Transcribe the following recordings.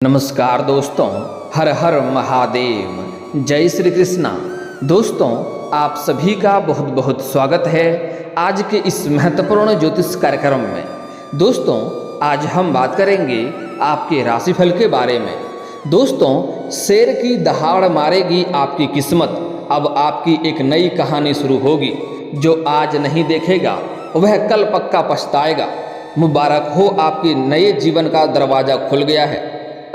नमस्कार दोस्तों, हर हर महादेव, जय श्री कृष्णा। दोस्तों, आप सभी का बहुत बहुत स्वागत है आज के इस महत्वपूर्ण ज्योतिष कार्यक्रम में। दोस्तों, आज हम बात करेंगे आपके राशिफल के बारे में। दोस्तों, शेर की दहाड़ मारेगी आपकी किस्मत, अब आपकी एक नई कहानी शुरू होगी। जो आज नहीं देखेगा वह कल पक्का पछताएगा। मुबारक हो, आपके नए जीवन का दरवाज़ा खुल गया है।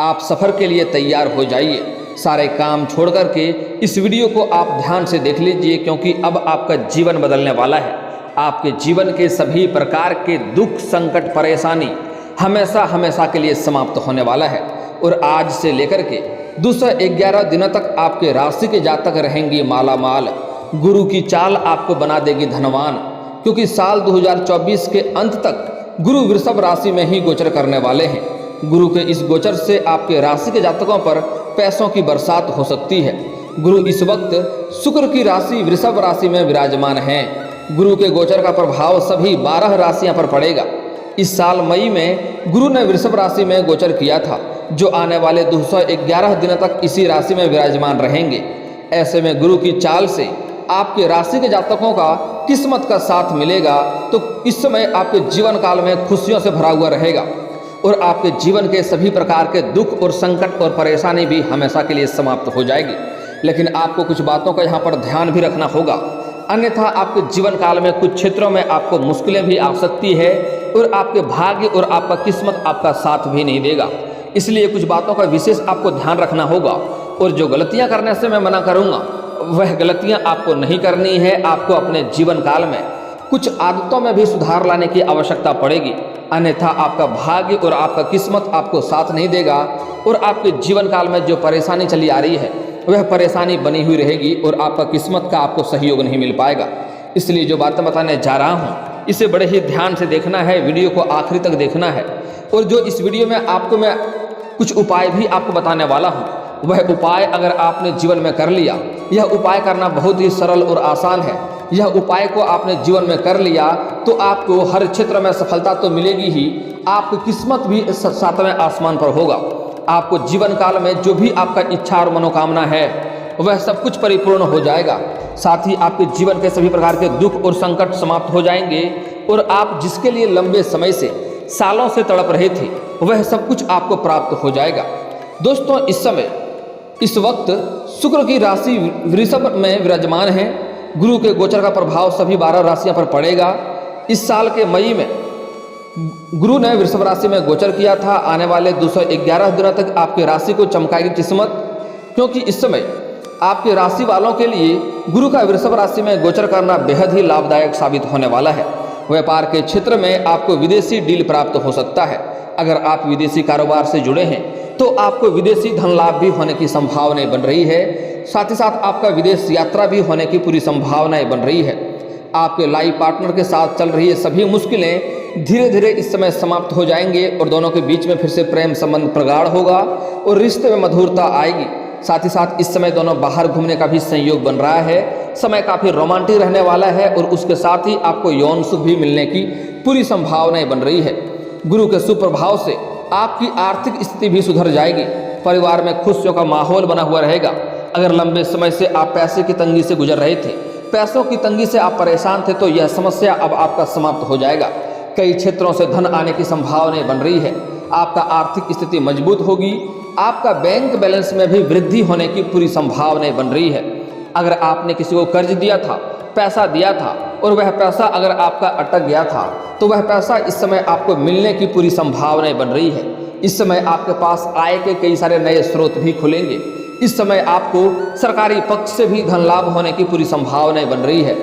आप सफ़र के लिए तैयार हो जाइए। सारे काम छोड़ कर के इस वीडियो को आप ध्यान से देख लीजिए, क्योंकि अब आपका जीवन बदलने वाला है। आपके जीवन के सभी प्रकार के दुख, संकट, परेशानी हमेशा हमेशा के लिए समाप्त होने वाला है। और आज से लेकर के 211 दिनों तक आपके राशि के जातक रहेंगे माला माल। गुरु की चाल आपको बना देगी धनवान, क्योंकि साल 2024 के अंत तक गुरु वृषभ राशि में ही गोचर करने वाले हैं। गुरु के इस गोचर से आपके राशि के जातकों पर पैसों की बरसात हो सकती है। गुरु इस वक्त शुक्र की राशि वृषभ राशि में विराजमान हैं। गुरु के गोचर का प्रभाव सभी 12 राशियों पर पड़ेगा। इस साल मई में गुरु ने वृषभ राशि में गोचर किया था, जो आने वाले 211 दिनों तक इसी राशि में विराजमान रहेंगे। ऐसे में गुरु की चाल से आपके राशि के जातकों का किस्मत का साथ मिलेगा, तो इस समय आपके जीवन काल में खुशियों से भरा हुआ रहेगा और आपके जीवन के सभी प्रकार के दुख और संकट और परेशानी भी हमेशा के लिए समाप्त हो जाएगी। लेकिन आपको कुछ बातों का यहाँ पर ध्यान भी रखना होगा, अन्यथा आपके जीवन काल में कुछ क्षेत्रों में आपको मुश्किलें भी आ सकती है और आपके भाग्य और आपका किस्मत आपका साथ भी नहीं देगा। इसलिए कुछ बातों का विशेष आपको ध्यान रखना होगा। और जो गलतियाँ करने से मैं मना करूँगा, वह गलतियाँ आपको नहीं करनी है। आपको अपने जीवन काल में कुछ आदतों में भी सुधार लाने की आवश्यकता पड़ेगी, अन्यथा आपका भाग्य और आपका किस्मत आपको साथ नहीं देगा और आपके जीवन काल में जो परेशानी चली आ रही है वह परेशानी बनी हुई रहेगी और आपका किस्मत का आपको सहयोग नहीं मिल पाएगा। इसलिए जो बातें बताने जा रहा हूँ इसे बड़े ही ध्यान से देखना है, वीडियो को आखिरी तक देखना है। और जो इस वीडियो में आपको मैं कुछ उपाय भी आपको बताने वाला हूँ, वह उपाय अगर आपने जीवन में कर लिया, यह उपाय करना बहुत ही सरल और आसान है। यह उपाय को आपने जीवन में कर लिया तो आपको हर क्षेत्र में सफलता तो मिलेगी ही, आपकी किस्मत भी 7वें आसमान पर होगा। आपको जीवन काल में जो भी आपका इच्छा और मनोकामना है वह सब कुछ परिपूर्ण हो जाएगा। साथ ही आपके जीवन के सभी प्रकार के दुख और संकट समाप्त हो जाएंगे और आप जिसके लिए लंबे समय से, सालों से तड़प रहे थे, वह सब कुछ आपको प्राप्त हो जाएगा। दोस्तों, इस वक्त शुक्र की राशि वृषभ में विराजमान है। गुरु के गोचर का प्रभाव सभी 12 राशियों पर पड़ेगा। इस साल के मई में गुरु ने वृषभ राशि में गोचर किया था। आने वाले 211 दिनों तक आपकी राशि को चमकाएगी किस्मत, क्योंकि इस समय आपके राशि वालों के लिए गुरु का वृषभ राशि में गोचर करना बेहद ही लाभदायक साबित होने वाला है। व्यापार के क्षेत्र में आपको विदेशी डील प्राप्त हो सकता है। अगर आप विदेशी कारोबार से जुड़े हैं तो आपको विदेशी धन लाभ भी होने की संभावनाएं बन रही है। साथ ही साथ आपका विदेश यात्रा भी होने की पूरी संभावनाएं बन रही है। आपके लाइफ पार्टनर के साथ चल रही सभी मुश्किलें धीरे धीरे इस समय समाप्त हो जाएंगे और दोनों के बीच में फिर से प्रेम संबंध प्रगाढ़ होगा और रिश्ते में मधुरता आएगी। साथ ही साथ इस समय दोनों बाहर घूमने का भी संयोग बन रहा है। समय काफ़ी रोमांटिक रहने वाला है और उसके साथ ही आपको यौन सुख भी मिलने की पूरी संभावनाएं बन रही है। गुरु के सुप्रभाव से आपकी आर्थिक स्थिति भी सुधर जाएगी। परिवार में खुशियों का माहौल बना हुआ रहेगा। अगर लंबे समय से आप पैसे की तंगी से गुजर रहे थे, पैसों की तंगी से आप परेशान थे, तो यह समस्या अब आपका समाप्त हो जाएगा। कई क्षेत्रों से धन आने की संभावनाएं बन रही है। आपका आर्थिक स्थिति मजबूत होगी। आपका बैंक बैलेंस में भी वृद्धि होने की पूरी संभावनाएं बन रही है। अगर आपने किसी को कर्ज दिया था, पैसा दिया था और वह पैसा अगर आपका अटक गया था, तो वह पैसा इस समय आपको मिलने की पूरी संभावनाएं बन रही है। इस समय आपके पास आय के कई सारे नए स्रोत भी खुलेंगे। इस समय आपको सरकारी पक्ष से भी धन लाभ होने की पूरी संभावनाएं बन रही है।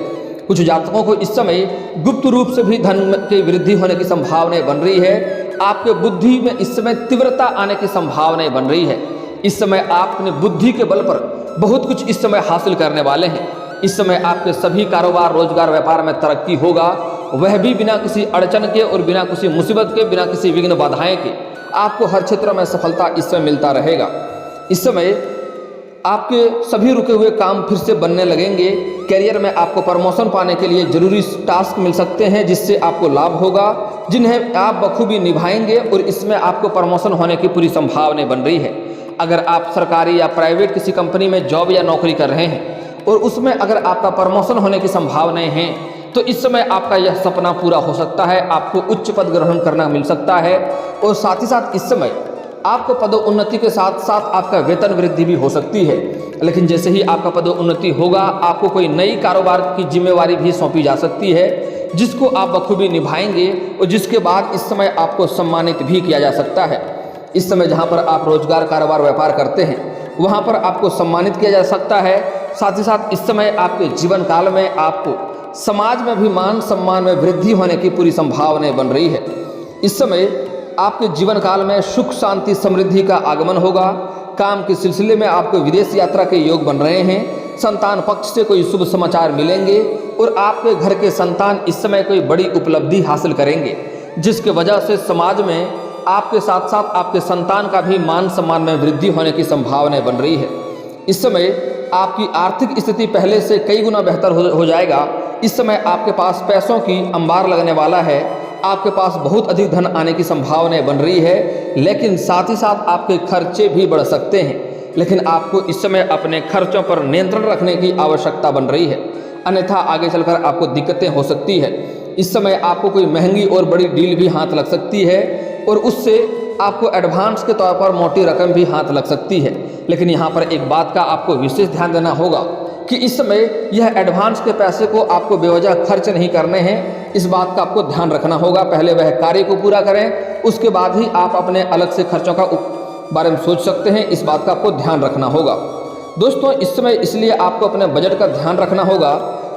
कुछ जातकों को इस समय गुप्त रूप से भी धन की वृद्धि होने की संभावनाएं बन रही है। आपके बुद्धि में इस समय तीव्रता आने की संभावनाएं बन रही है। इस समय आप अपने बुद्धि के बल पर बहुत कुछ इस समय हासिल करने वाले हैं। इस समय आपके सभी कारोबार, रोजगार, व्यापार में तरक्की होगा, वह भी बिना किसी अड़चन के और बिना किसी मुसीबत के, बिना किसी विघ्न बाधाएं के। आपको हर क्षेत्र में सफलता इस समय मिलता रहेगा। इस समय आपके सभी रुके हुए काम फिर से बनने लगेंगे। करियर में आपको प्रमोशन पाने के लिए जरूरी टास्क मिल सकते हैं, जिससे आपको लाभ होगा। जिन्हें आप बखूबी निभाएंगे और इसमें आपको प्रमोशन होने की पूरी संभावना बन रही है। अगर आप सरकारी या प्राइवेट किसी कंपनी में जॉब या नौकरी कर रहे हैं और उसमें अगर आपका प्रमोशन होने की संभावनाएं हैं तो इस समय आपका यह सपना पूरा हो सकता है, आपको उच्च पद ग्रहण करना मिल सकता है और साथ ही साथ इस समय आपको पदोन्नति के साथ साथ आपका वेतन वृद्धि भी हो सकती है। लेकिन जैसे ही आपका पदोन्नति होगा आपको कोई नई कारोबार की जिम्मेवारी भी सौंपी जा सकती है जिसको आप बखूबी निभाएंगे और जिसके बाद इस समय आपको सम्मानित भी किया जा सकता है। इस समय जहां पर आप रोजगार कारोबार व्यापार करते हैं वहां पर आपको सम्मानित किया जा सकता है। साथ ही साथ इस समय आपके जीवन काल में आपको समाज में भी मान सम्मान में वृद्धि होने की पूरी संभावना बन रही है। इस समय आपके जीवन काल में सुख शांति समृद्धि का आगमन होगा। काम के सिलसिले में आपको विदेश यात्रा के योग बन रहे हैं। संतान पक्ष से कोई शुभ समाचार मिलेंगे और आपके घर के संतान इस समय कोई बड़ी उपलब्धि हासिल करेंगे जिसकी वजह से समाज में आपके साथ साथ आपके संतान का भी मान सम्मान में वृद्धि होने की संभावना बन रही है। इस समय आपकी आर्थिक स्थिति पहले से कई गुना बेहतर हो जाएगा। इस समय आपके पास पैसों की अंबार लगने वाला है, आपके पास बहुत अधिक धन आने की संभावना बन रही है। लेकिन साथ ही साथ आपके खर्चे भी बढ़ सकते हैं, लेकिन आपको इस समय अपने खर्चों पर नियंत्रण रखने की आवश्यकता बन रही है, अन्यथा आगे चलकर आपको दिक्कतें हो सकती है। इस समय आपको कोई महंगी और बड़ी डील भी हाथ लग सकती है और उससे आपको एडवांस के तौर पर मोटी रकम भी हाथ लग सकती है। लेकिन यहाँ पर एक बात का आपको विशेष ध्यान देना होगा कि इस समय यह एडवांस के पैसे को आपको बेवजह खर्च नहीं करने हैं, इस बात का आपको ध्यान रखना होगा। पहले वह कार्य को पूरा करें, उसके बाद ही आप अपने अलग से खर्चों का बारे में सोच सकते हैं। इस बात का आपको ध्यान रखना होगा। दोस्तों इस समय इसलिए आपको अपने बजट का ध्यान रखना होगा।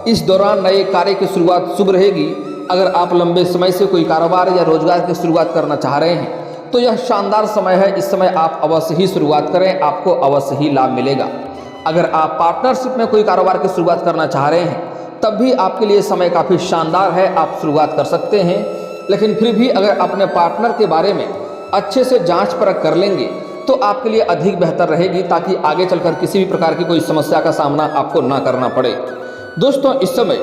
इस दौरान नए कार्य की शुरुआत शुभ रहेगी। अगर आप लंबे समय से कोई कारोबार या रोजगार की शुरुआत करना चाह रहे हैं तो यह शानदार समय है। इस समय आप अवश्य ही शुरुआत करें, आपको अवश्य ही लाभ मिलेगा। अगर आप पार्टनरशिप में कोई कारोबार की शुरुआत करना चाह रहे हैं तब भी आपके लिए समय काफ़ी शानदार है, आप शुरुआत कर सकते हैं। लेकिन फिर भी अगर अपने पार्टनर के बारे में अच्छे से जांच परख कर लेंगे तो आपके लिए अधिक बेहतर रहेगी, ताकि आगे चलकर किसी भी प्रकार की कोई समस्या का सामना आपको ना करना पड़े। दोस्तों इस समय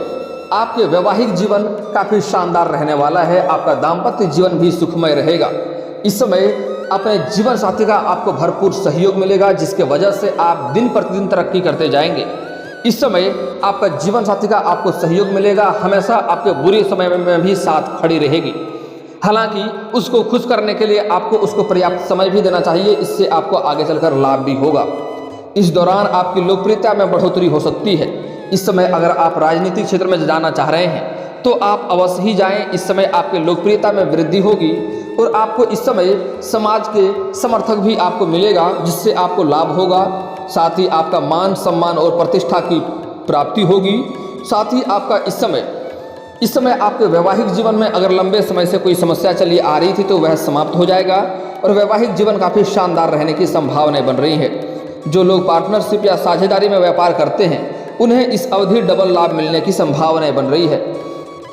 आपके वैवाहिक जीवन काफ़ी शानदार रहने वाला है, आपका दाम्पत्य जीवन भी सुखमय रहेगा। इस समय अपने जीवन साथी का आपको भरपूर सहयोग मिलेगा जिसके वजह से आप दिन प्रतिदिन तरक्की करते जाएंगे। इस समय आपका जीवन साथी का आपको सहयोग मिलेगा, हमेशा आपके बुरे समय में भी साथ खड़ी रहेगी। हालांकि उसको खुश करने के लिए आपको उसको पर्याप्त समय भी देना चाहिए, इससे आपको आगे चलकर लाभ भी होगा। इस दौरान आपकी लोकप्रियता में बढ़ोतरी हो सकती है। इस समय अगर आप राजनीतिक क्षेत्र में जाना चाह रहे हैं तो आप अवश्य ही जाएं। इस समय आपके लोकप्रियता में वृद्धि होगी और आपको इस समय समाज के समर्थक भी आपको मिलेगा जिससे आपको लाभ होगा। साथ ही आपका मान सम्मान और प्रतिष्ठा की प्राप्ति होगी। साथ ही आपका इस समय आपके वैवाहिक जीवन में अगर लंबे समय से कोई समस्या चली आ रही थी तो वह समाप्त हो जाएगा और वैवाहिक जीवन काफ़ी शानदार रहने की संभावनाएं बन रही है। जो लोग पार्टनरशिप या साझेदारी में व्यापार करते हैं उन्हें इस अवधि डबल लाभ मिलने की संभावनाएं बन रही है।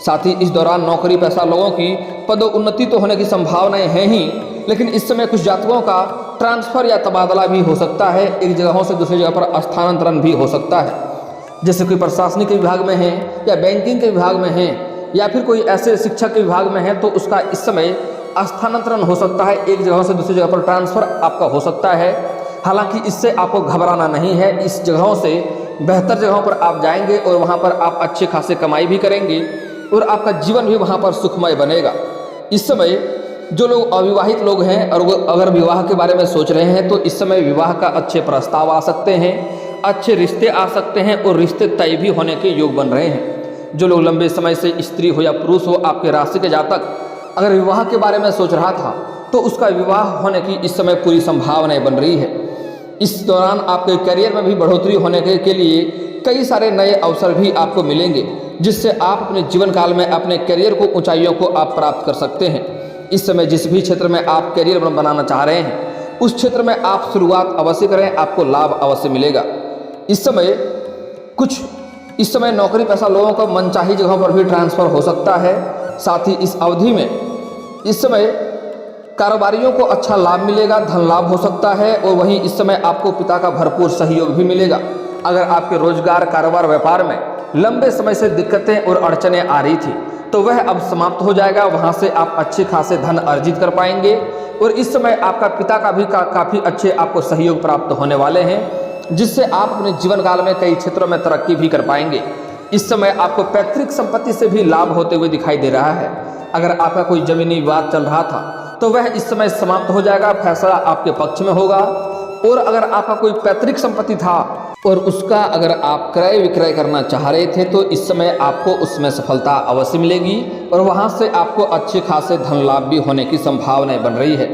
साथ ही इस दौरान नौकरी पेशा लोगों की पदोन्नति तो होने की संभावनाएं हैं ही, लेकिन इस समय कुछ जातकों का ट्रांसफर या तबादला भी हो सकता है, एक जगहों से दूसरी जगह पर स्थानांतरण भी हो सकता है। जैसे कोई प्रशासनिक विभाग में है या बैंकिंग के विभाग में है या फिर कोई ऐसे शिक्षक के विभाग में है तो उसका इस समय स्थानांतरण हो सकता है, एक जगह से दूसरी जगह पर ट्रांसफर आपका हो सकता है। हालांकि इससे आपको घबराना नहीं है, इस जगहों से बेहतर जगहों पर आप जाएंगे और वहां पर आप अच्छे खासे कमाई भी करेंगे और आपका जीवन भी वहां पर सुखमय बनेगा। इस समय जो लोग अविवाहित लोग हैं और वो अगर विवाह के बारे में सोच रहे हैं तो इस समय विवाह का अच्छे प्रस्ताव आ सकते हैं, अच्छे रिश्ते आ सकते हैं और रिश्ते तय भी होने के योग बन रहे हैं। जो लोग लंबे समय से स्त्री हो या पुरुष हो, आपके राशि के जातक अगर विवाह के बारे में सोच रहा था तो उसका विवाह होने की इस समय पूरी संभावनाएं बन रही है। इस दौरान आपके करियर में भी बढ़ोतरी होने के लिए कई सारे नए अवसर भी आपको मिलेंगे जिससे आप अपने जीवन काल में अपने करियर को ऊंचाइयों को आप प्राप्त कर सकते हैं। इस समय जिस भी क्षेत्र में आप करियर बनाना चाह रहे हैं उस क्षेत्र में आप शुरुआत अवश्य करें, आपको लाभ अवश्य मिलेगा। इस समय नौकरी पेशा लोगों को मनचाही जगहों पर भी ट्रांसफर हो सकता है। साथ ही इस अवधि में इस समय कारोबारियों को अच्छा लाभ मिलेगा, धन लाभ हो सकता है और वहीं इस समय आपको पिता का भरपूर सहयोग भी मिलेगा। अगर आपके रोजगार कारोबार व्यापार में लंबे समय से दिक्कतें और अड़चनें आ रही थी तो वह अब समाप्त हो जाएगा। वहाँ से आप अच्छे खासे धन अर्जित कर पाएंगे और इस समय आपका पिता का भी काफ़ी अच्छे आपको सहयोग प्राप्त होने वाले हैं, जिससे आप अपने जीवन काल में कई क्षेत्रों में तरक्की भी कर पाएंगे। इस समय आपको पैतृक संपत्ति से भी लाभ होते हुए दिखाई दे रहा है। अगर आपका कोई जमीनी विवाद चल रहा था तो वह इस समय समाप्त हो जाएगा, फैसला आपके पक्ष में होगा। और अगर आपका कोई पैतृक संपत्ति था और उसका अगर आप क्रय विक्रय करना चाह रहे थे तो इस समय आपको उसमें सफलता अवश्य मिलेगी और वहां से आपको अच्छे खासे धन लाभ भी होने की संभावनाएं बन रही है।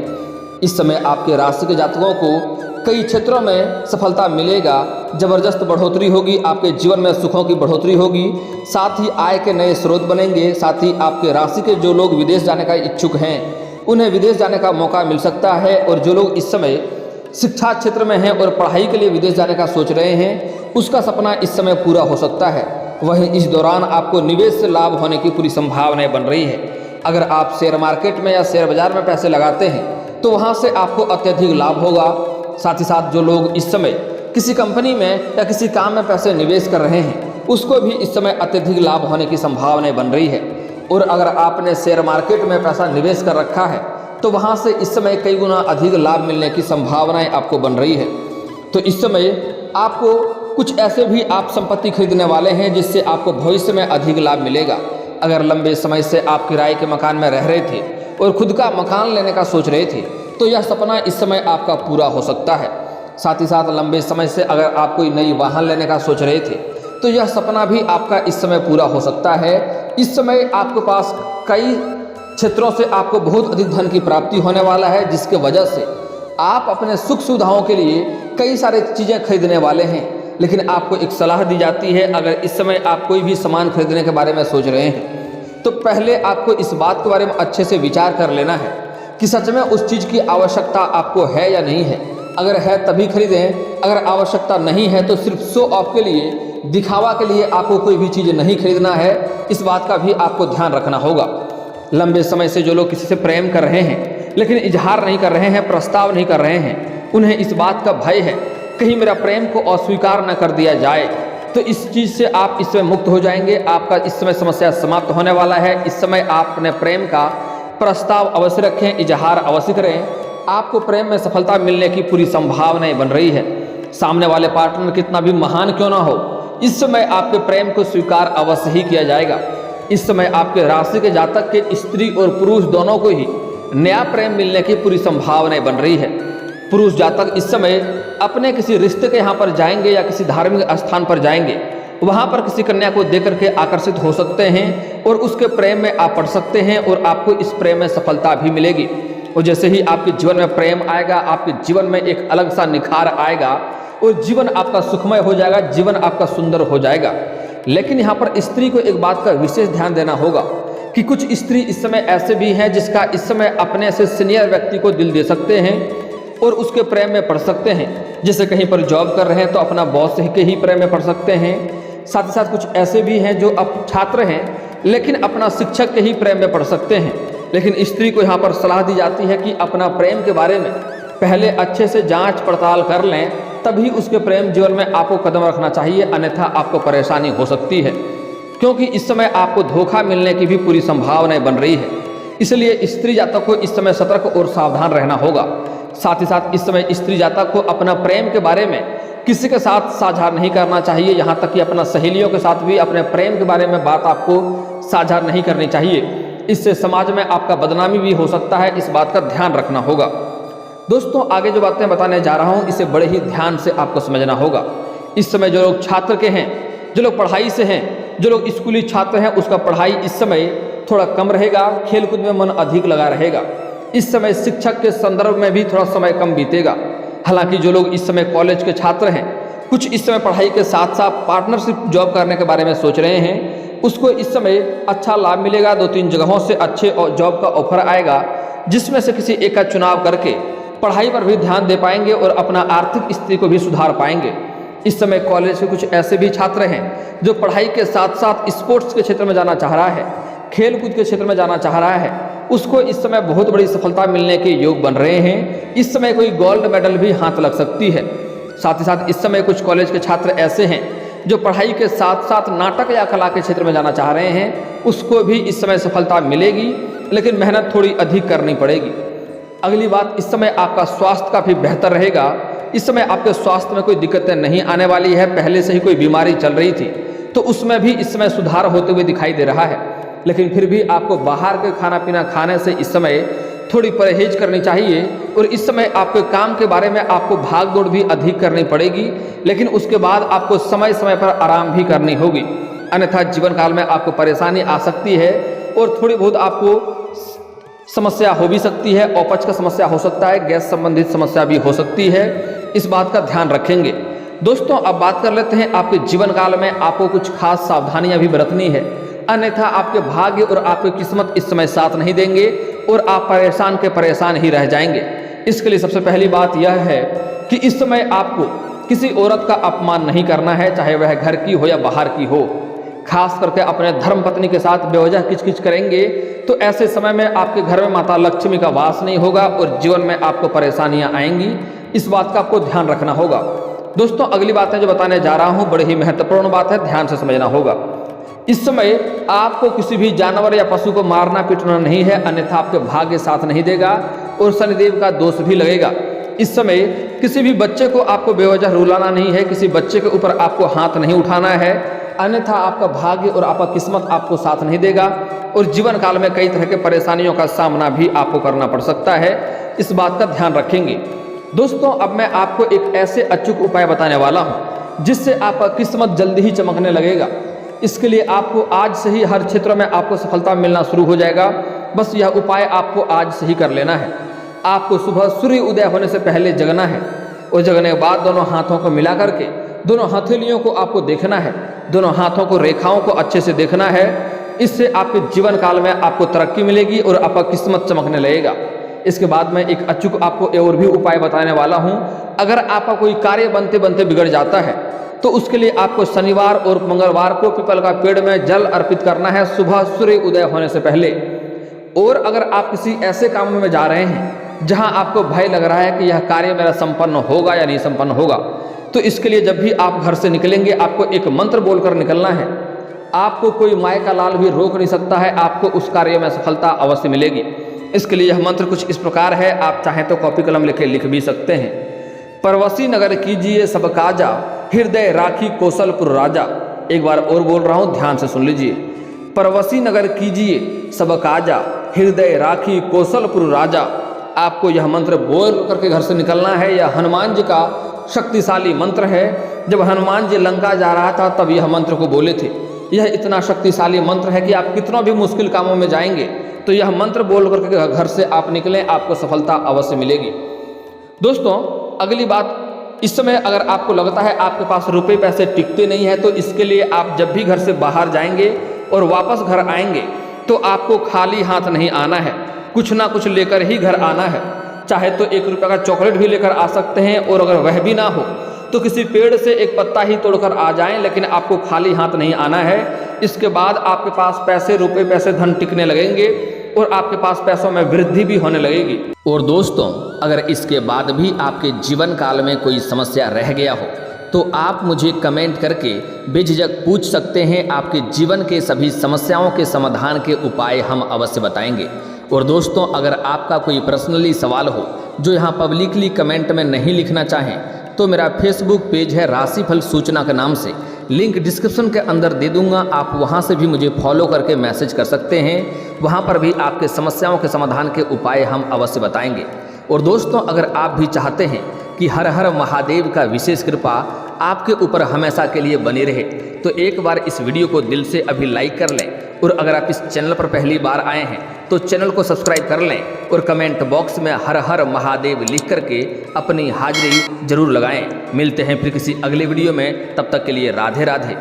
इस समय आपके राशि के जातकों को कई क्षेत्रों में सफलता मिलेगा, जबरदस्त बढ़ोतरी होगी, आपके जीवन में सुखों की बढ़ोतरी होगी, साथ ही आय के नए स्रोत बनेंगे। साथ ही आपके राशि के जो लोग विदेश जाने का इच्छुक हैं उन्हें विदेश जाने का मौका मिल सकता है। और जो लोग इस समय शिक्षा क्षेत्र में हैं और पढ़ाई के लिए विदेश जाने का सोच रहे हैं उसका सपना इस समय पूरा हो सकता है। वहीं इस दौरान आपको निवेश से लाभ होने की पूरी संभावनाएं बन रही है। अगर आप शेयर मार्केट में या शेयर बाजार में पैसे लगाते हैं तो वहां से आपको अत्यधिक लाभ होगा। साथ ही साथ जो लोग इस समय किसी कंपनी में या किसी काम में पैसे निवेश कर रहे हैं उसको भी इस समय अत्यधिक लाभ होने की संभावनाएं बन रही है। और अगर आपने शेयर मार्केट में पैसा निवेश कर रखा है तो वहाँ से इस समय कई गुना अधिक लाभ मिलने की संभावनाएं आपको बन रही है। तो इस समय आपको कुछ ऐसे भी आप संपत्ति खरीदने वाले हैं जिससे आपको भविष्य में अधिक लाभ मिलेगा। अगर लंबे समय से आप किराए के मकान में रह रहे थे और खुद का मकान लेने का सोच रहे थे तो यह सपना इस समय आपका पूरा हो सकता है। साथ ही साथ लंबे समय से अगर आप कोई नई वाहन लेने का सोच रहे थे तो यह सपना भी आपका इस समय पूरा हो सकता है। इस समय आपके पास कई क्षेत्रों से आपको बहुत अधिक धन की प्राप्ति होने वाला है, जिसके वजह से आप अपने सुख सुविधाओं के लिए कई सारी चीज़ें खरीदने वाले हैं। लेकिन आपको एक सलाह दी जाती है, अगर इस समय आप कोई भी सामान खरीदने के बारे में सोच रहे हैं तो पहले आपको इस बात के बारे में अच्छे से विचार कर लेना है कि सच में उस चीज़ की आवश्यकता आपको है या नहीं है। अगर है तभी खरीदें, अगर आवश्यकता नहीं है तो सिर्फ शो ऑफ के लिए, दिखावा के लिए आपको कोई भी चीज़ नहीं खरीदना है। इस बात का भी आपको ध्यान रखना होगा। लंबे समय से जो लोग किसी से प्रेम कर रहे हैं लेकिन इजहार नहीं कर रहे हैं, प्रस्ताव नहीं कर रहे हैं, उन्हें इस बात का भय है कहीं मेरा प्रेम को अस्वीकार न कर दिया जाए, तो इस चीज़ से आप इस समय मुक्त हो जाएंगे। आपका इस समय समस्या समाप्त होने वाला है। इस समय आप अपने प्रेम का प्रस्ताव अवश्य रखें, इजहार अवश्य करें, आपको प्रेम में सफलता मिलने की पूरी संभावनाएं बन रही है। सामने वाले पार्टनर कितना भी महान क्यों ना हो, इस समय आपके प्रेम को स्वीकार अवश्य ही किया जाएगा। इस समय आपके राशि के जातक के स्त्री और पुरुष दोनों को ही नया प्रेम मिलने की पूरी संभावनाएं बन रही है। पुरुष जातक इस समय अपने किसी रिश्ते के यहाँ पर जाएंगे या किसी धार्मिक स्थान पर जाएंगे, वहाँ पर किसी कन्या को देख करके आकर्षित हो सकते हैं और उसके प्रेम में आप पड़ सकते हैं और आपको इस प्रेम में सफलता भी मिलेगी। और जैसे ही आपके जीवन में प्रेम आएगा, आपके जीवन में एक अलग सा निखार आएगा और जीवन आपका सुखमय हो जाएगा, जीवन आपका सुंदर हो जाएगा। लेकिन यहाँ पर स्त्री को एक बात का विशेष ध्यान देना होगा कि कुछ स्त्री इस समय ऐसे भी हैं जिसका इस समय अपने से सीनियर व्यक्ति को दिल दे सकते हैं और उसके प्रेम में पड़ सकते हैं। जैसे कहीं पर जॉब कर रहे हैं तो अपना बॉस के ही प्रेम में पड़ सकते हैं। साथ ही साथ कुछ ऐसे भी हैं जो अब छात्र हैं लेकिन अपना शिक्षक के ही प्रेम में पड़ सकते हैं। लेकिन स्त्री को यहाँ पर सलाह दी जाती है कि अपना प्रेम के बारे में पहले अच्छे से जांच पड़ताल कर लें, तभी उसके प्रेम जीवन में आपको कदम रखना चाहिए, अन्यथा आपको परेशानी हो सकती है। क्योंकि इस समय आपको धोखा मिलने की भी पूरी संभावनाएं बन रही है। इसलिए स्त्री जातक को इस समय सतर्क और सावधान रहना होगा। साथ ही साथ इस समय स्त्री जातक को अपना प्रेम के बारे में किसी के साथ साझा नहीं करना चाहिए, यहाँ तक कि अपना सहेलियों के साथ भी अपने प्रेम के बारे में बात आपको साझा नहीं करनी चाहिए। इससे समाज में आपका बदनामी भी हो सकता है, इस बात का ध्यान रखना होगा। दोस्तों, आगे जो बातें बताने जा रहा हूँ इसे बड़े ही ध्यान से आपको समझना होगा। इस समय जो लोग छात्र के हैं, जो लोग पढ़ाई से हैं, जो लोग स्कूली छात्र हैं, उसका पढ़ाई इस समय थोड़ा कम रहेगा, खेलकूद में मन अधिक लगा रहेगा। इस समय शिक्षक के संदर्भ में भी थोड़ा समय कम बीतेगा। हालांकि जो लोग इस समय कॉलेज के छात्र हैं, कुछ इस समय पढ़ाई के साथ साथ पार्टनरशिप जॉब करने के बारे में सोच रहे हैं, उसको इस समय अच्छा लाभ मिलेगा। 2-3 जगहों से अच्छे जॉब का ऑफर आएगा, जिसमें से किसी एक का चुनाव करके पढ़ाई पर भी ध्यान दे पाएंगे और अपना आर्थिक स्थिति को भी सुधार पाएंगे। इस समय कॉलेज के कुछ ऐसे भी छात्र हैं जो पढ़ाई के साथ साथ स्पोर्ट्स के क्षेत्र में जाना चाह रहा है, खेल कूद के क्षेत्र में जाना चाह रहा है, उसको इस समय बहुत बड़ी सफलता मिलने के योग बन रहे हैं। इस समय कोई गोल्ड मेडल भी हाथ लग सकती है। साथ ही साथ इस समय कुछ कॉलेज के छात्र ऐसे हैं जो पढ़ाई के साथ साथ नाटक या कला के क्षेत्र में जाना चाह रहे हैं उसको भी इस समय सफलता मिलेगी, लेकिन मेहनत थोड़ी अधिक करनी पड़ेगी। अगली बात, इस समय आपका स्वास्थ्य काफ़ी बेहतर रहेगा। इस समय आपके स्वास्थ्य में कोई दिक्कतें नहीं आने वाली है। पहले से ही कोई बीमारी चल रही थी तो उसमें भी इस समय सुधार होते हुए दिखाई दे रहा है, लेकिन फिर भी आपको बाहर के खाना पीना खाने से इस समय थोड़ी परहेज करनी चाहिए। और इस समय आपके काम के बारे में आपको भाग दौड़ भी अधिक करनी पड़ेगी, लेकिन उसके बाद आपको समय समय पर आराम भी करनी होगी, अन्यथा जीवन काल में आपको परेशानी आ सकती है और थोड़ी बहुत आपको समस्या हो भी सकती है। अपच का समस्या हो सकता है, गैस संबंधित समस्या भी हो सकती है, इस बात का ध्यान रखेंगे। दोस्तों अब बात कर लेते हैं, आपके जीवन काल में आपको कुछ खास सावधानियां भी बरतनी है, अन्यथा आपके भाग्य और आपकी किस्मत इस समय साथ नहीं देंगे और आप परेशान के परेशान ही रह जाएंगे। इसके लिए सबसे पहली बात यह है कि इस समय आपको किसी औरत का अपमान नहीं करना है, चाहे वह घर की हो या बाहर की हो। खास करके अपने धर्मपत्नी के साथ बेवजह किचकिच करेंगे तो ऐसे समय में आपके घर में माता लक्ष्मी का वास नहीं होगा और जीवन में आपको परेशानियां आएंगी। इस बात का आपको ध्यान रखना होगा। दोस्तों अगली बातें जो बताने जा रहा हूं बड़ी ही महत्वपूर्ण बात है, ध्यान से समझना होगा। इस समय आपको किसी भी जानवर या पशु को मारना पीटना नहीं है, अन्यथा आपके भाग्य साथ नहीं देगा और शनिदेव का दोष भी लगेगा। इस समय किसी भी बच्चे को आपको बेवजह रुलाना नहीं है, किसी बच्चे के ऊपर आपको हाथ नहीं उठाना है, अन्यथा आपका भाग्य और आपका किस्मत आपको साथ नहीं देगा और जीवन काल में कई तरह के परेशानियों का सामना भी आपको करना पड़ सकता है। इस बात का ध्यान रखेंगे। दोस्तों अब मैं आपको एक ऐसे अचूक उपाय बताने वाला हूं जिससे आपका किस्मत जल्दी ही चमकने लगेगा। इसके लिए आपको आज से ही हर क्षेत्र में आपको सफलता मिलना शुरू हो जाएगा। बस यह उपाय आपको आज से ही कर लेना है। आपको सुबह सूर्य उदय होने से पहले जगना है और जगने के बाद दोनों हाथों को मिला करके दोनों हथेलियों को आपको देखना है, दोनों हाथों को रेखाओं को अच्छे से देखना है। इससे आपके जीवन काल में आपको तरक्की मिलेगी और आपका किस्मत चमकने लगेगा। इसके बाद मैं एक अचूक आपको और भी उपाय बताने वाला हूं। अगर आपका कोई कार्य बनते बनते बिगड़ जाता है तो उसके लिए आपको शनिवार और मंगलवार को पीपल का पेड़ में जल अर्पित करना है सुबह सूर्य उदय होने से पहले। और अगर आप किसी ऐसे काम में जा रहे हैं जहां आपको भय लग रहा है कि यह कार्य मेरा संपन्न होगा या नहीं संपन्न होगा, तो इसके लिए जब भी आप घर से निकलेंगे आपको एक मंत्र बोलकर निकलना है। आपको कोई माय का लाल भी रोक नहीं सकता है, आपको उस कार्य में सफलता अवश्य मिलेगी। इसके लिए यह मंत्र कुछ इस प्रकार है, आप चाहें तो कॉपी कलम लेके लिख भी सकते हैं। परवसी नगर कीजिए सब काजा, हृदय राखी कौशलपुर राजा। एक बार और बोल रहा हूं, ध्यान से सुन लीजिए। परवसी नगर कीजिए सब काजा, हृदय राखी कौशलपुर राजा। आपको यह मंत्र बोल करके घर से निकलना है। यह हनुमान जी का शक्तिशाली मंत्र है। जब हनुमान जी लंका जा रहा था तब यह मंत्र को बोले थे। यह इतना शक्तिशाली मंत्र है कि आप कितना भी मुश्किल कामों में जाएंगे तो यह मंत्र बोल करके घर से आप निकलें, आपको सफलता अवश्य मिलेगी। दोस्तों अगली बात, इस समय अगर आपको लगता है आपके पास रुपए पैसे टिकते नहीं है तो इसके लिए आप जब भी घर से बाहर जाएंगे और वापस घर आएंगे तो आपको खाली हाथ नहीं आना है, कुछ ना कुछ लेकर ही घर आना है। चाहे तो 1 रुपये का चॉकलेट भी लेकर आ सकते हैं और अगर वह भी ना हो तो किसी पेड़ से एक पत्ता ही तोड़कर आ जाएं, लेकिन आपको खाली हाथ नहीं आना है। इसके बाद आपके पास पैसे रुपए पैसे धन टिकने लगेंगे और आपके पास पैसों में वृद्धि भी होने लगेगी। और दोस्तों अगर इसके बाद भी आपके जीवन काल में कोई समस्या रह गया हो तो आप मुझे कमेंट करके बेझिझक पूछ सकते हैं। आपके जीवन के सभी समस्याओं के समाधान के उपाय हम अवश्य बताएंगे। और दोस्तों अगर आपका कोई पर्सनली सवाल हो जो यहाँ पब्लिकली कमेंट में नहीं लिखना चाहें तो मेरा फेसबुक पेज है राशिफल सूचना के नाम से, लिंक डिस्क्रिप्शन के अंदर दे दूंगा। आप वहां से भी मुझे फॉलो करके मैसेज कर सकते हैं। वहां पर भी आपके समस्याओं के समाधान के उपाय हम अवश्य बताएंगे। और दोस्तों अगर आप भी चाहते हैं कि हर हर महादेव का विशेष कृपा आपके ऊपर हमेशा के लिए बनी रहे तो एक बार इस वीडियो को दिल से अभी लाइक कर लें। और अगर आप इस चैनल पर पहली बार आए हैं तो चैनल को सब्सक्राइब कर लें और कमेंट बॉक्स में हर हर महादेव लिख करके अपनी हाजिरी जरूर लगाएं। मिलते हैं फिर किसी अगले वीडियो में, तब तक के लिए राधे राधे।